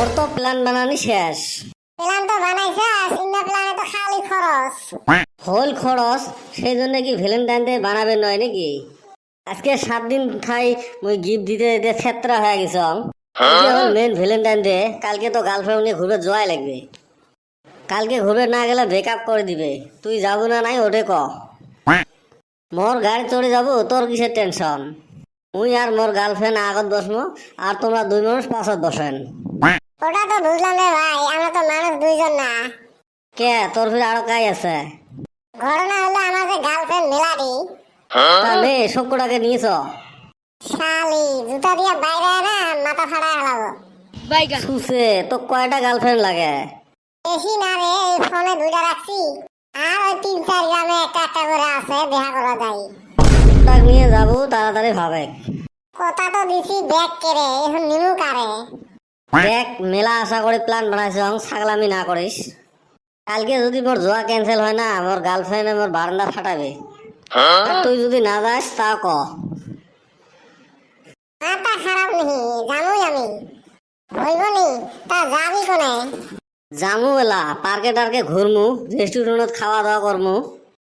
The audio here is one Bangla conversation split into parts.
মোর তো প্ল্যান বানানি শেষ। প্ল্যান তো বানাইছাস, ইন্না প্ল্যানে তো খালি খরচ। হোল খরচ, সেই জন্য কি ভ্যালেন্টাইন ডে বানাবে নয় নাকি? আজকে 7 দিন ঠাই মুই গিফট দিতে দিতে ফেতরা হয়ে গেছ। আজকে হল মেন ভ্যালেন্টাইন ডে, কালকে তো গার্লফ্রেন্ড নিয়ে ঘুরবে যাওয়াই লাগবে। কালকে ঘুরবে না গেলে ব্রেকআপ করে দিবে। তুই যাবো না নাই ওটে ক। মোর গাড়ি চড়ে যাবো, তোর কিসের টেনশন? মুই আর মোর গার্লফ্রেন্ড আগত বসমো, আর তোমরা দুই মানুষ পাছত বসেন। ওটা তো বুঝলাম রে ভাই, আমরা তো মানুষ দুইজন না। কে তোর ফির আরো কাজ আছে? ঘটনা হলো আমার যে গার্লফ্রেন্ড মেলাডি, তাহলে সব কটাকে নিয়েছ? শালি জুতা দিয়ে বাইরে না মাথা ফাড়া হালাবো। সুসে তো কয়টা গার্লফ্রেন্ড লাগে? বেশি না রে, এই ফোনে দুইটা রাখছি, আর ওই 3-4 গ্রামে একটা একটা করে আছে, দেখা করা যায়। তাক নিয়ে যাবো তাড়াতাড়ি ভাবে। কথা তো দিছি ব্যাগ কেড়ে, এখন নিমু কারে। দেখ মেলা আশা করে প্ল্যান বানাইছ, ছাগলামি না করিস। কালকে যদি মোর জোয়া ক্যান্সেল হয় না, মোর গার্লফ্রেন্ড মোর বারান্দা ফাটাবে। আর তুই যদি না যাস তা ক। মাথা খারাপ নেই, জানুই আমি। হইব নি, তা যাবি কোনে? জামু এলা পার্কে টার্কে ঘুরমু, রেস্টুরেন্টত খাওয়া দাওয়া করমু।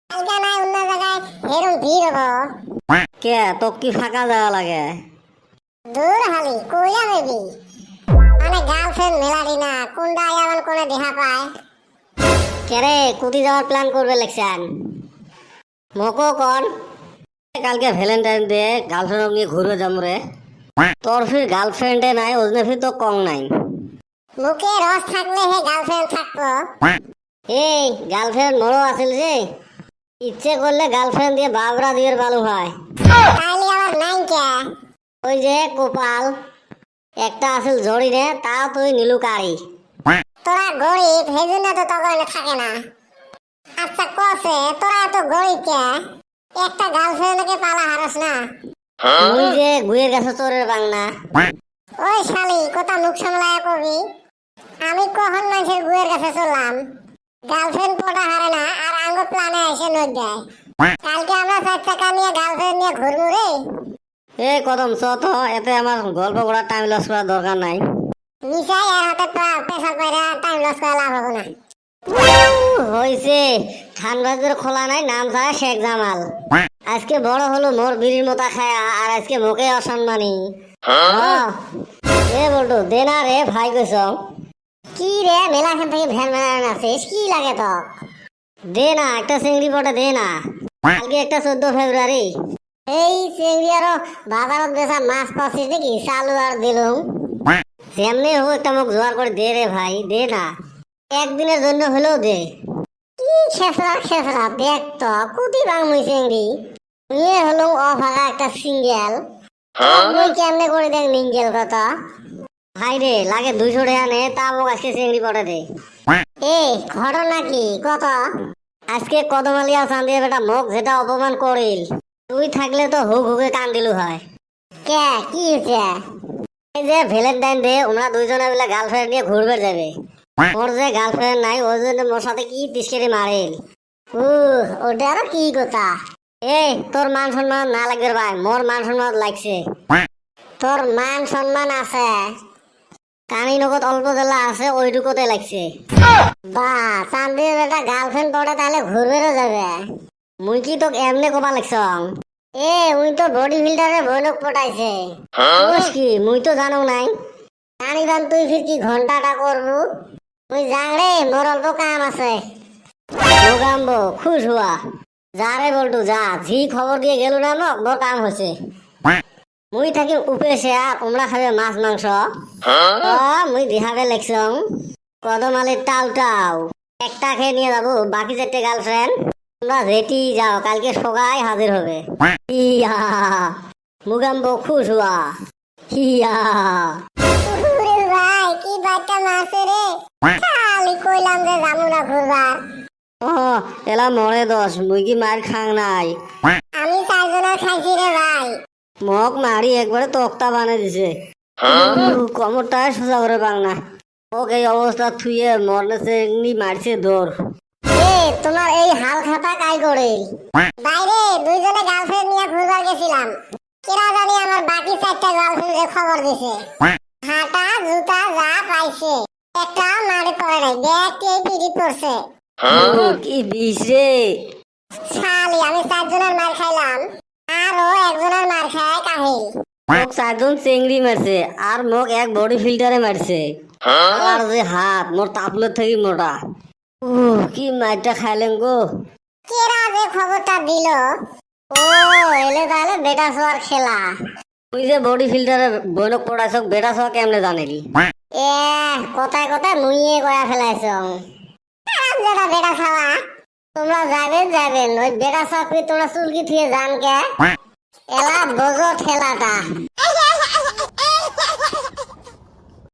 কালকে নাই অন্য জায়গায় এরকম ভিড় হবো। কে তোক কি ফাঁকা জায়গা লাগে? দূর হালি কইয়া মেবি, মানে গার্লফ্রেন্ড মেলাডি না, কোনটা এমন কোনে দেখা পায়। কেরে কুটি যাওয়ার প্ল্যান করবে লেখছেন? মকো কন। কালকে ভ্যালেন্টাইন ডে, গার্লফ্রেন্ড নিয়ে ঘুরবে যাম রে। তোর ফির গার্লফ্রেন্ডে নাই, ওজনে ফির তো কম নাই। মুখে রস থাকলে হে গার্লফ্রেন্ড থাকবো। এই গার্লফ্রেন্ড মোরও আছিল যে, ইচ্ছে করলে গার্লফ্রেন্ড দিয়ে বাবরা দিয়ে ভালো হয়। তাইলে আবার নাই কে? ওই যে কোপাল একটা আছিল জড়ি রে, তাও তুই নিলু কারি। তোরা গরিব, সেই জন্য তো তখন থাকে না। আচ্ছা কসে তোরা এত গরিব কে? একটা গার্লফ্রেন্ডকে পালা হারাস না। তুই যে গুয়ের কাছে চোরের বাংনা। ওই শালি কথা মুখ সামলায় কবি। আমি কখন মানুষের গুয়ের কাছে চললাম? গার্লফ্রেন্ড পটা হারে না, আর আঙ্গ প্ল্যানে এসে নই দেয়। কালকে আমরা 4 চাকা নিয়ে গার্লফ্রেন্ড নিয়ে ঘুরবো রে। এই কদম চ তো, এতে আমার গল্প করার টাইম লস করার দরকার নাই। নিশাই আর হাতে প্রেসার পাইরা টাইম লস করে লাভ হবো না। হয়েছে খানবাজের খোলা নাই, নাম ছাড়া শেখ জামাল। আজকে বড় হলো মোর বিড়ির মতো খায়া, আর আজকে মুখে অসম্মানী। এ বলতো দে না রে ভাই কইস। কি রে মেলাখান থেকে ভ্যান ভ্যান আছিস, কি লাগে তো? দে না একটা চিংড়ি পটে দে না। কালকে একটা 14 ফেব্রুয়ারি। এই চিংড়ি আরো বাজারত বেচা মাছ পাচ্ছিস নাকি? চালু আর দিলুম। যেমনি হোক একটা মুখ জোয়ার করে দে রে ভাই, দে না। একদিনের জন্য হলেও দে। কি খেসরা খেসরা দেখ তো, কুতি বাংমুই চিংড়ি। নিয়ে হলো অভাগা একটা সিঙ্গেল। তুই কেমনে করে দেখ মিঙ্গেল কথা? ভাই রে লাগে 200 টাকা নে, তা মোক আজকে চিংড়ি পটে দে। এই ঘটনা কি কত? আজকে কদমালিয়া চান্দিয়ে বেটা মোক যেটা অপমান করিল, তুই থাকলে তো হুক হুকে কান দিলু হয়। কে কি হয়েছে? এই যে ভ্যালেন্টাইন ডে, ওনারা দুইজনে মিলে গার্লফ্রেন্ড নিয়ে ঘুরবে যাবে। ওর যে গার্লফ্রেন্ড নাই, ওই জন্য মোর সাথে কি তিসকেরি মারিল। ওটা আরো কি কথা? এই তোর মান সম্মান না লাগবে ভাই, মোর মান সম্মান লাগছে। তোর মান সম্মান আছে? কানি নগদ অল্প জেলা আছে, ওইটুকুতে লাগছে। বা চান্দির একটা গার্লফ্রেন্ড পড়ে তাহলে ঘুরবেও যাবে। মুই কি তোক এমনি কবা লাগছ? উই তো বডি বিল্ডারে বইনক পটাইছে। কি মুই তো জানো নাই। জানি বান তুই ফির কি ঘন্টাটা করবো? তুই যাং রে, মোর অল্প কাম আছে। গাম্বো খুশ হুয়া। যা রে বলটু যা, জি খবর দিয়ে গেল না মোক, মোর কাম হয়েছে। মুই থাকি উপেসে, আর তোমরা খাবে মাছ মাংস। মুই দিহাবে লেখছং কদমালির টাউ টাউ একটা খেয়ে নিয়ে যাবো, বাকি 4টে গার্লফ্রেন্ড তোমরা রেটি যাও, কালকে সবাই হাজির হবে। ইয়া মুগাম্বো খুশ হুয়া। ইয়া ভাই কি বাচ্চা মারছে রে? খালি কইলাম যে যাবো না ঘুরবার। এলা মরে দোষ, মুই কি মার খাং নাই। আমি 4 জনের খাইছি রে ভাই। মগ মারি একবারে তক্তা বানিয়ে দিছে। কমরটাই সোজা করে বাংনা। ওকে এই অবস্থা থুয়ে মরনেছে, এমনি মারছে দৌড়। তোমার এই হাল খাতা কাই করে? বাইরে দুইজনে গার্লফ্রেন্ড নিয়ে ঘুরবার গেছিলাম। কেরা জানি আমার বাকি 4টা গার্লফ্রেন্ডের খবর দিছে। হাঁটা জুতা যা পাইছে আইছে একটা মারি পড়ে নাই দেখতে পিড়ি পড়ছে কি বিষ রে। শালি আমি 4 জনের মার খাইলাম আর ও একজনের মার খায় কাহিল মোক 4 জন চেংড়ি মারছে আর মোক এক বডি ফিল্টারে মারছে। আর যে হাত মোর তাপলের থেকে মোটা। কি মাইরটা খাইলেন গো। কেরা যে খবরটা দিল ও এলে তাহলে বেটা শোয়ার খেলা তুই যে বডি ফিল্টারে বইনক পড়াইছ বেটা সহ কেমনে জানিলি। এ কথায় কথায় মুইয়ে কয়া ফেলাইছ আরাম যেটা বেটা খাওয়া তোমরা যাবেন ওই বেটা সব তোমরা চুলকি থুয়ে যান কে এলা বোঝো ঠেলাটা